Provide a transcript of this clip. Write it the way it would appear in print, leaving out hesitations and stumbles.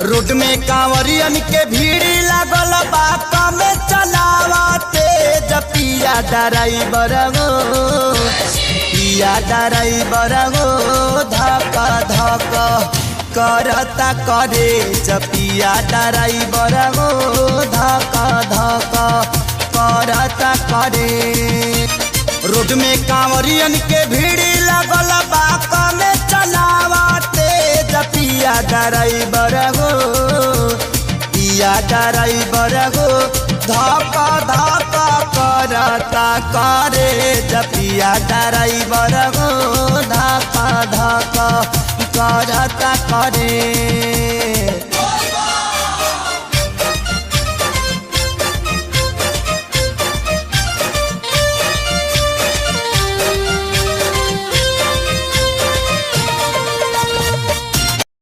Road में कांवरियन के भीड़ लागल बा कमे चलावते पिया ड्राइवर गो पिया ड्राइवर गो धक धक करता करे पिया ड्राइवर गो धक धक करता करे। रोड में कांवरियन के भीड़ लागल बा कमे चलावते पिया ड्राइवर गो पिया ड्राइवर गो धक धक करता करे पिया ड्राइवर गो धक धक करता करे।